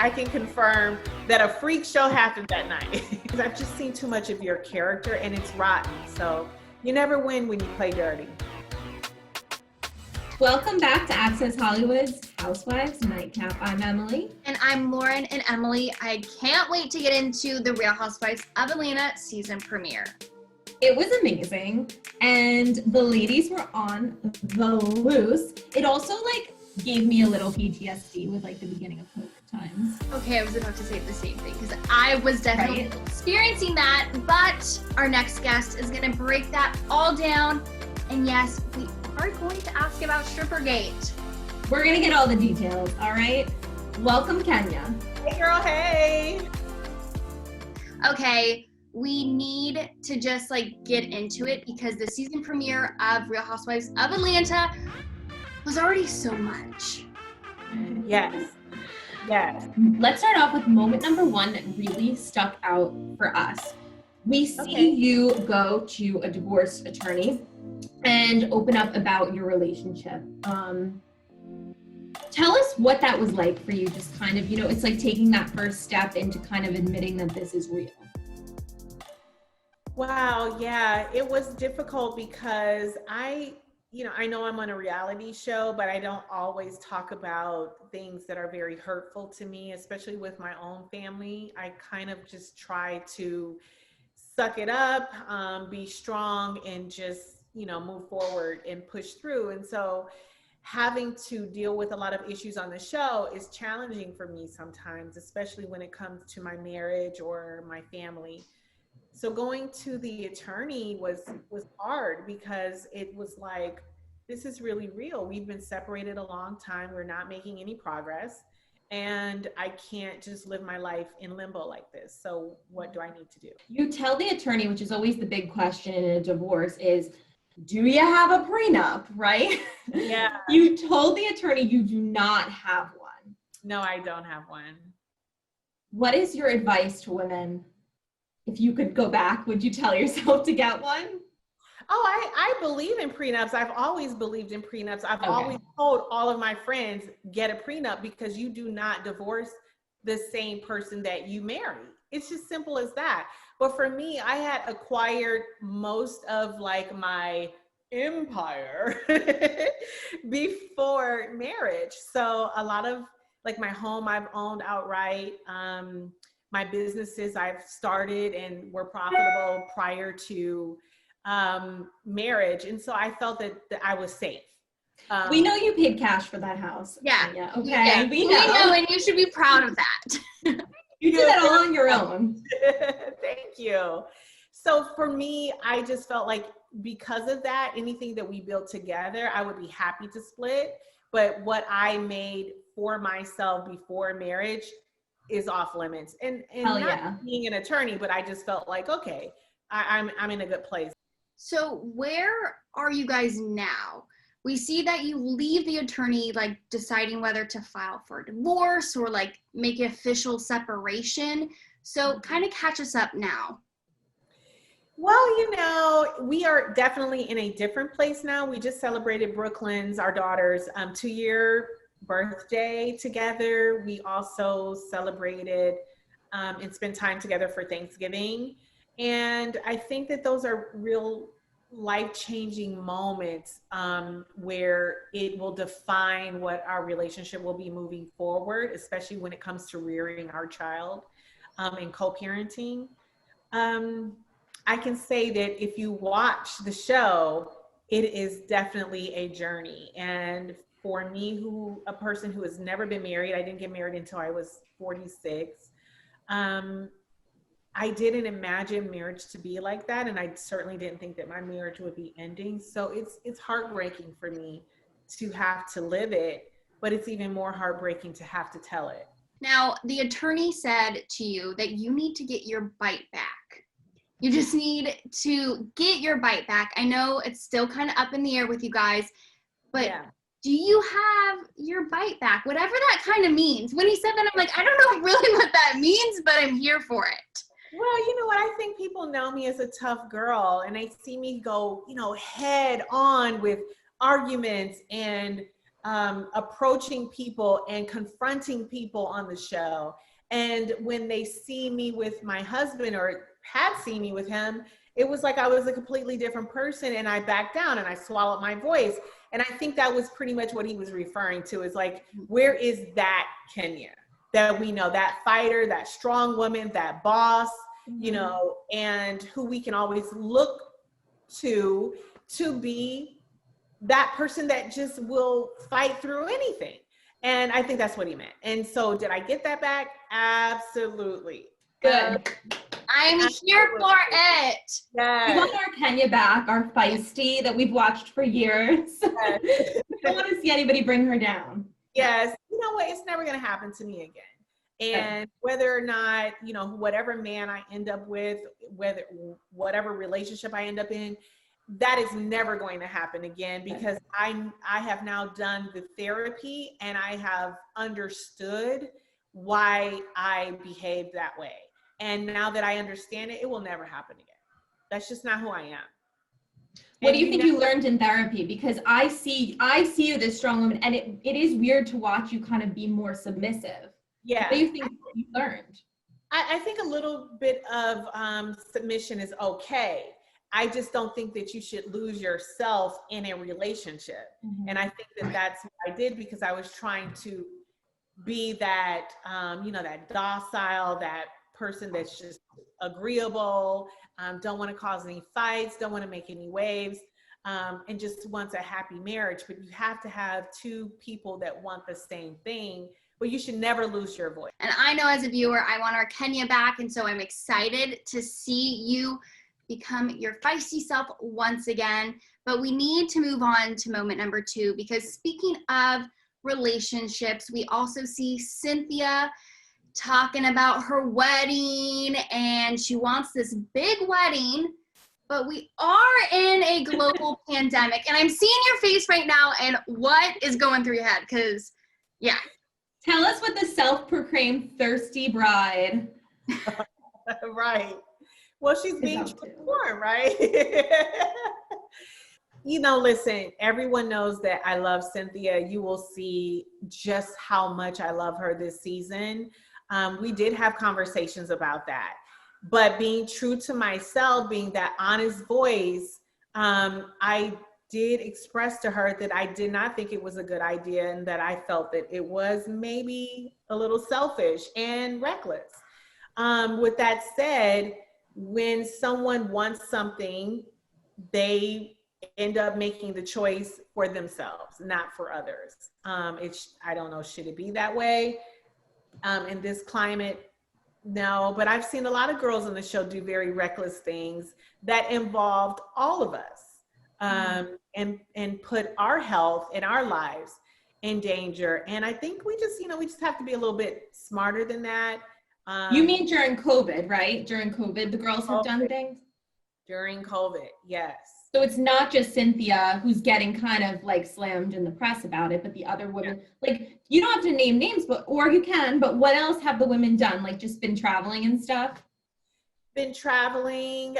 I can confirm that a freak show happened that night. Because I've just seen too much of your character and it's rotten. So you never win when you play dirty. Welcome back to Access Hollywood's Housewives Nightcap. I'm Emily. And I'm Lauren. And Emily, I can't wait to get into the Real Housewives of Atlanta season premiere. It was amazing, and the ladies were on the loose. It also gave me a little PTSD with the beginning of COVID times. Okay, I was about to say the same thing because I was definitely experiencing that, but our next guest is going to break that all down. And yes, we are going to ask about stippergate. We're going to get all the details, all right? Welcome, Kenya. Hey, girl, hey. Okay, we need to just get into it because the season premiere of Real Housewives of Atlanta was already so much. Yes. Yes. Let's start off with moment number one that really stuck out for us. We see you go to a divorce attorney and open up about your relationship. Tell us what that was like for you, just kind of, it's like taking that first step into kind of admitting that this is real. Wow, yeah, it was difficult because I know I'm on a reality show, but I don't always talk about things that are very hurtful to me, especially with my own family. I kind of just try to suck it up, be strong, and just move forward and push through. And so having to deal with a lot of issues on the show is challenging for me sometimes, especially when it comes to my marriage or my family. So going to the attorney was hard because it was like, this is really real. We've been separated a long time. We're not making any progress. And I can't just live my life in limbo like this. So what do I need to do? You tell the attorney, which is always the big question in a divorce, is, do you have a prenup, right? Yeah. You told the attorney you do not have one. No, I don't have one. What is your advice to women? If you could go back, would you tell yourself to get one? Oh, I believe in prenups. I've always believed in prenups. I've always told all of my friends, get a prenup because you do not divorce the same person that you marry. It's just simple as that. But for me, I had acquired most of my empire before marriage. So a lot of my home I've owned outright. My businesses I've started and were profitable prior to marriage. And so I felt that I was safe. We know you paid cash for that house. Yeah. Yeah. Okay. Yeah. We know, and you should be proud of that. You did that all on your own. Thank you. So for me, I just felt like because of that, anything that we built together, I would be happy to split. But what I made for myself before marriage is off limits. And not being an attorney, but I just felt like, okay, I'm in a good place. So where are you guys now? We see that you leave the attorney deciding whether to file for a divorce or make an official separation. So kind of catch us up now. Well, we are definitely in a different place now. We just celebrated Brooklyn's, our daughter's 2-year birthday together. We also celebrated and spent time together for Thanksgiving. And I think that those are real life-changing moments where it will define what our relationship will be moving forward, especially when it comes to rearing our child and co-parenting. I can say that if you watch the show, it is definitely a journey. And for me, a person who has never been married, I didn't get married until I was 46. I didn't imagine marriage to be like that. And I certainly didn't think that my marriage would be ending. So it's heartbreaking for me to have to live it, but it's even more heartbreaking to have to tell it. Now, the attorney said to you that you need to get your bite back. You just need to get your bite back. I know it's still kind of up in the air with you guys, but do you have your bite back? Whatever that kind of means. When he said that, I'm like, I don't know really what that means, but I'm here for it. Well, you know what? I think people know me as a tough girl, and they see me go, head on with arguments and approaching people and confronting people on the show. And when they see me with my husband or had seen me with him, it was like I was a completely different person, and I backed down and I swallowed my voice. And I think that was pretty much what he was referring to, is like, where is that Kenya that we know, that fighter, that strong woman, that boss, you know, and who we can always look to be that person that just will fight through anything. And I think that's what he meant. And so did I get that back? Absolutely. Good. I'm here for it. Yes. We want our Kenya back, our feisty that we've watched for years. Yes. We don't want to see anybody bring her down. Yes. You know what? It's never going to happen to me again. And whether or not, you know, whatever man I end up with, whatever relationship I end up in, that is never going to happen again, because I have now done the therapy and I have understood why I behaved that way. And now that I understand it, it will never happen again. That's just not who I am. What do you think you learned in therapy? Because I see you this strong woman, and it is weird to watch you kind of be more submissive. Yeah. What do you think you learned? I think a little bit of submission is okay. I just don't think that you should lose yourself in a relationship. And I think that that's what I did, because I was trying to be that, you know, that docile, that person that's just agreeable, don't want to cause any fights, don't want to make any waves, and just wants a happy marriage. But you have to have two people that want the same thing, but you should never lose your voice. And I know as a viewer, I want our Kenya back. And so I'm excited to see you become your feisty self once again. But we need to move on to moment number 2, because speaking of relationships, we also see Cynthia talking about her wedding, and she wants this big wedding, but we are in a global pandemic. And I'm seeing your face right now, and what is going through your head? Because, yeah. Tell us what the self-proclaimed thirsty bride. Right. Well, she's being transformed, right? You know, listen, everyone knows that I love Cynthia. You will see just how much I love her this season. We did have conversations about that, but being true to myself, being that honest voice, I did express to her that I did not think it was a good idea, and that I felt that it was maybe a little selfish and reckless. With that said, when someone wants something, they end up making the choice for themselves, not for others. I don't know, should it be that way? In this climate, no, but I've seen a lot of girls on the show do very reckless things that involved all of us, and put our health and our lives in danger. And I think we just have to be a little bit smarter than that. You mean during COVID, right? During COVID, the girls have done things? During COVID, yes. So it's not just Cynthia who's getting kind of like slammed in the press about it, but the other women, like, you don't have to name names, or you can, but what else have the women done? Like, just been traveling and stuff? Been traveling,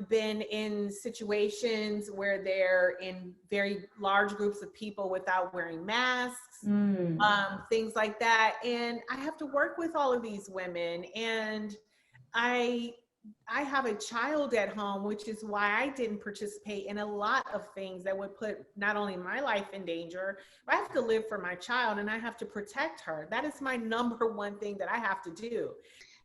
been in situations where they're in very large groups of people without wearing masks, things like that. And I have to work with all of these women, and I have a child at home, which is why I didn't participate in a lot of things that would put not only my life in danger, but I have to live for my child, and I have to protect her. That is my number one thing that I have to do.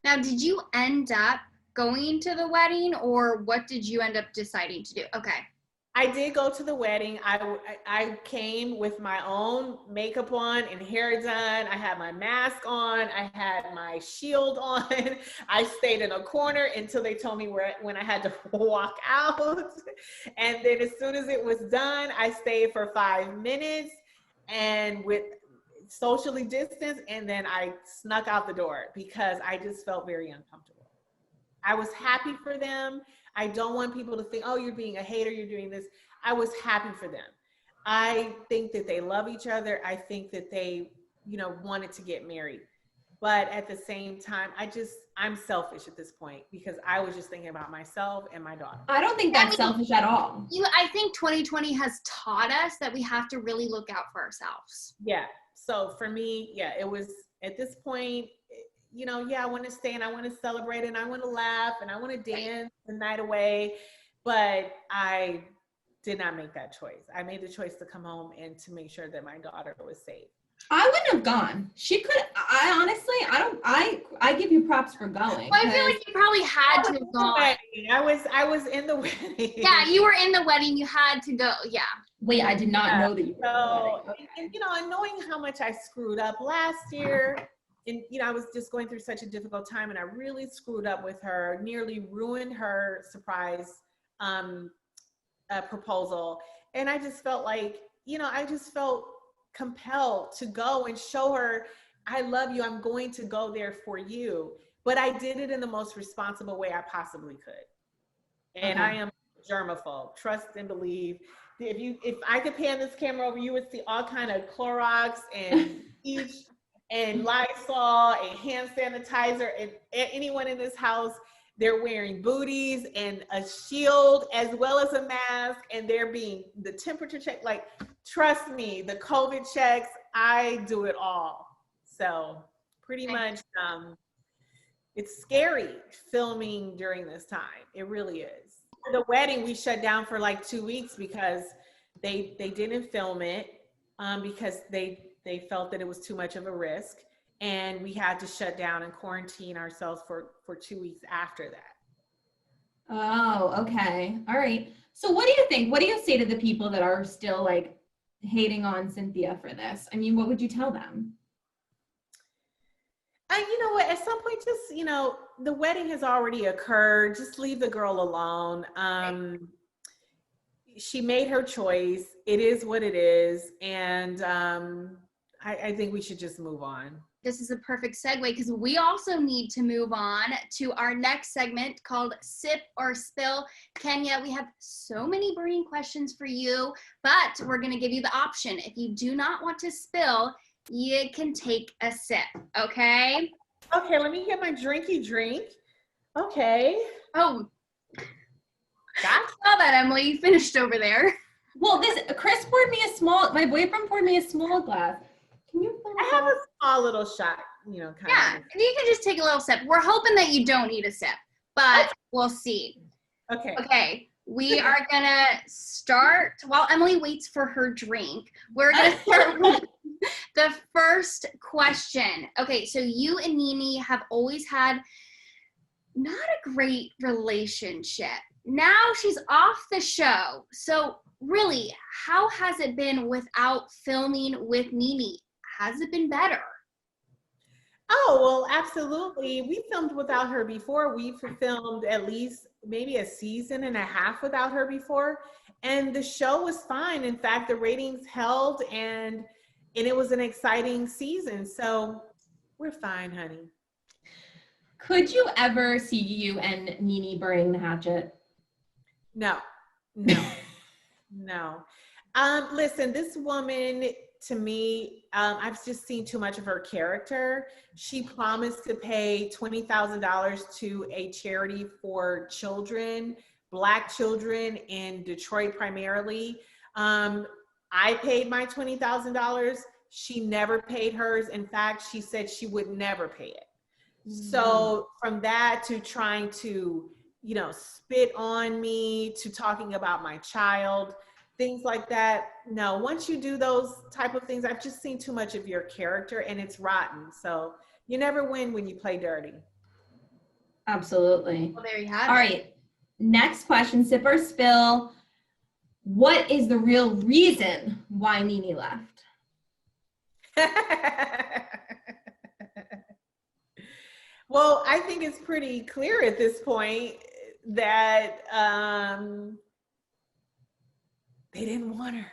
Now, did you end up going to the wedding, or what did you end up deciding to do? Okay. I did go to the wedding. I came with my own makeup on and hair done. I had my mask on. I had my shield on. I stayed in a corner until they told me when I had to walk out. And then as soon as it was done, I stayed for 5 minutes and with socially distanced, and then I snuck out the door because I just felt very uncomfortable. I was happy for them. I don't want people to think, oh, you're being a hater, you're doing this. I was happy for them. I think that they love each other. I think that they, wanted to get married. But at the same time, I'm selfish at this point because I was just thinking about myself and my daughter. I don't think that's selfish at all. I think 2020 has taught us that we have to really look out for ourselves. Yeah. So for me, yeah, it was at this point, you know, yeah, I want to stay and I want to celebrate and I want to laugh and I want to dance the night away. But I did not make that choice. I made the choice to come home and to make sure that my daughter was safe. I wouldn't have gone. She could. I honestly, I give you props for going. Well, I feel like you probably had to have gone. I was in the wedding. Yeah, you were in the wedding. You had to go. Yeah. Wait, I did not know that you were in the wedding. Okay. And you know, and knowing how much I screwed up last year, and you know, I was just going through such a difficult time, and I really screwed up with her, nearly ruined her surprise proposal, and I just felt like, you know, I just felt compelled to go and show her, I love you, I'm going to go there for you. But I did it in the most responsible way I possibly could. And I am germaphobe, trust and believe. If I could pan this camera over, you would see all kind of Clorox and bleach and Lysol and hand sanitizer, and anyone in this house, they're wearing booties and a shield as well as a mask, and they're being the temperature check. Like, trust me, the COVID checks, I do it all. So pretty much, it's scary filming during this time. It really is. The wedding, we shut down for like 2 weeks because they didn't film it because they felt that it was too much of a risk. And we had to shut down and quarantine ourselves for 2 weeks after that. Oh, okay. All right. So what do you think? What do you say to the people that are still like hating on Cynthia for this? I mean, what would you tell them? You know what, at some point, just, you know, the wedding has already occurred. Just leave the girl alone. She made her choice. It is what it is. And I think we should just move on. This is a perfect segue because we also need to move on to our next segment called Sip or Spill. Kenya, we have so many burning questions for you, but we're going to give you the option. If you do not want to spill, you can take a sip, okay? Okay, let me get my drinky drink. Okay. Oh, gotcha. Saw that, Emily. You finished over there. Well, Chris poured me my boyfriend poured me a small glass. Can you? I have a small little shot, you know, kind of. And you can just take a little sip. We're hoping that you don't need a sip, but we'll see. Okay. Okay. We are gonna start while Emily waits for her drink. We're gonna start with the first question. Okay, so you and NeNe have always had not a great relationship. Now she's off the show. So really, how has it been without filming with NeNe? Has it been better? Oh, well, absolutely. We filmed without her before. We've filmed at least maybe a season and a half without her before. And the show was fine. In fact, the ratings held and it was an exciting season. So we're fine, honey. Could you ever see you and NeNe burning the hatchet? No. Listen, this woman, to me, I've just seen too much of her character. She promised to pay $20,000 to a charity for children, Black children in Detroit primarily. I paid my $20,000. She never paid hers. In fact, she said she would never pay it. So from that to trying to, you know, spit on me, to talking about my child, things like that. No, once you do those type of things, I've just seen too much of your character and it's rotten. So you never win when you play dirty. Absolutely. Well, there you have it. All right. Next question, sip or spill. What is the real reason why NeNe left? Well, I think it's pretty clear at this point that they didn't want her.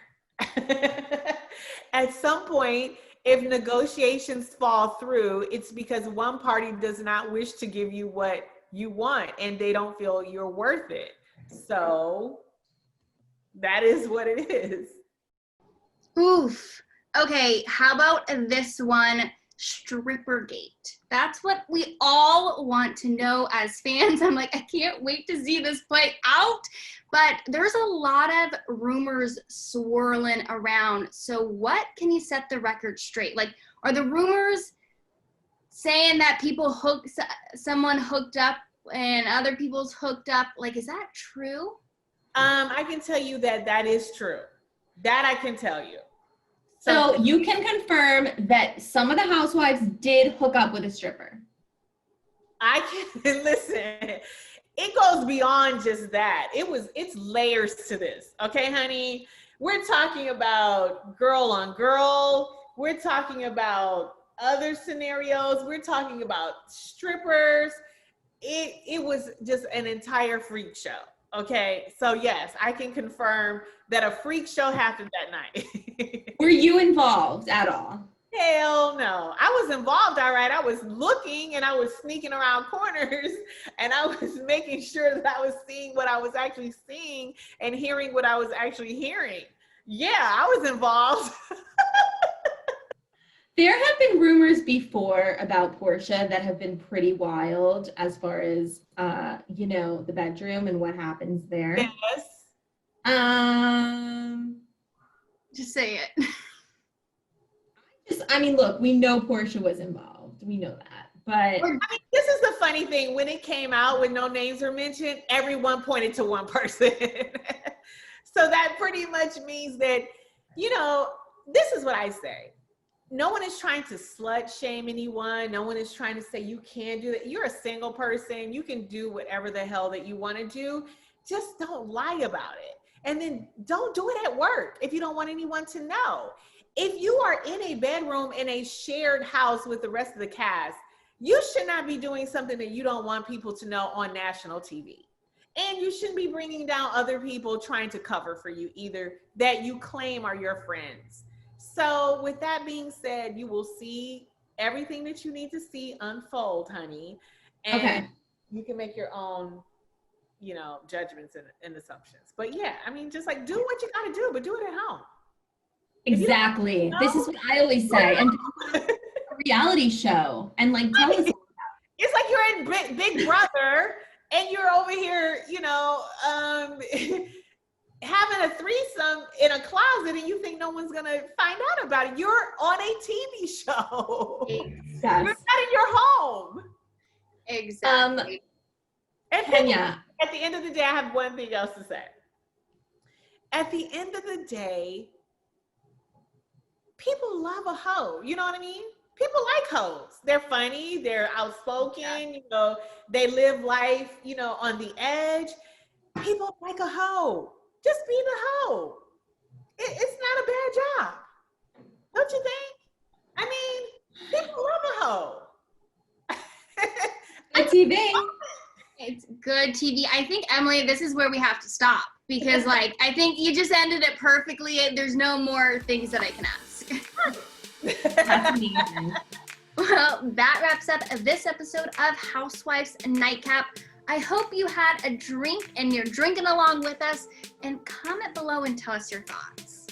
At some point, if negotiations fall through, it's because one party does not wish to give you what you want and they don't feel you're worth it. So that is what it is. Oof. Okay, how about this one? Strippergate. That's what we all want to know as fans. I'm like, I can't wait to see this play out. But there's a lot of rumors swirling around. So what can you set the record straight? Like, are the rumors saying that someone hooked up and other people's hooked up? Like, is that true? I can tell you that is true. That I can tell you. So you can confirm that some of the housewives did hook up with a stripper. I can listen. It goes beyond just that. It's layers to this. Okay, honey. We're talking about girl on girl. We're talking about other scenarios. We're talking about strippers. It was just an entire freak show. Okay, so yes, I can confirm that a freak show happened that night. Were you involved at all? Hell no. I was involved, all right. I was looking and I was sneaking around corners and I was making sure that I was seeing what I was actually seeing and hearing what I was actually hearing. Yeah, I was involved. There have been rumors before about Porsha that have been pretty wild as far as, the bedroom and what happens there. Yes. Just say it. Look, we know Porsha was involved. We know that. But I mean, this is the funny thing. When it came out, when no names were mentioned, everyone pointed to one person. So that pretty much means that, this is what I say. No one is trying to slut shame anyone. No one is trying to say you can't do that. You're a single person. You can do whatever the hell that you want to do. Just don't lie about it. And then don't do it at work if you don't want anyone to know. If you are in a bedroom in a shared house with the rest of the cast, you should not be doing something that you don't want people to know on national TV. And you shouldn't be bringing down other people trying to cover for you either that you claim are your friends. So with that being said, you will see everything that you need to see unfold, honey. And okay. You can make your own, judgments and assumptions. But yeah, I mean, just like do what you gotta do, but do it at home. Exactly. This is what I always say. And a reality show and tell us. It's like you're in Big Brother and you're over here, having a threesome in a closet and you think no one's gonna find out about it. You're on a TV show. Yes. You're not in your home. Exactly. And Kenya. At the end of the day, I have one thing else to say. At the end of the day, people love a hoe. You know what I mean? People like hoes. They're funny. They're outspoken. They live life, on the edge. People like a hoe. Just be the hoe. It's not a bad job. Don't you think? I mean, people love a hoe. Good TV. It's good TV. I think, Emily, this is where we have to stop because, I think you just ended it perfectly. There's no more things that I can ask. That's amazing. Well, that wraps up this episode of Housewives Nightcap. I hope you had a drink and you're drinking along with us, and comment below and tell us your thoughts.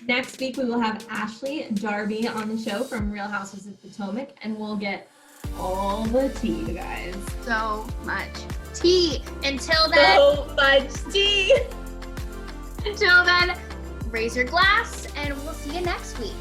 Next week, we will have Ashley Darby on the show from Real Housewives of Potomac, and we'll get all the tea, you guys. So much tea. Until then. So much tea. Until then, raise your glass, and we'll see you next week.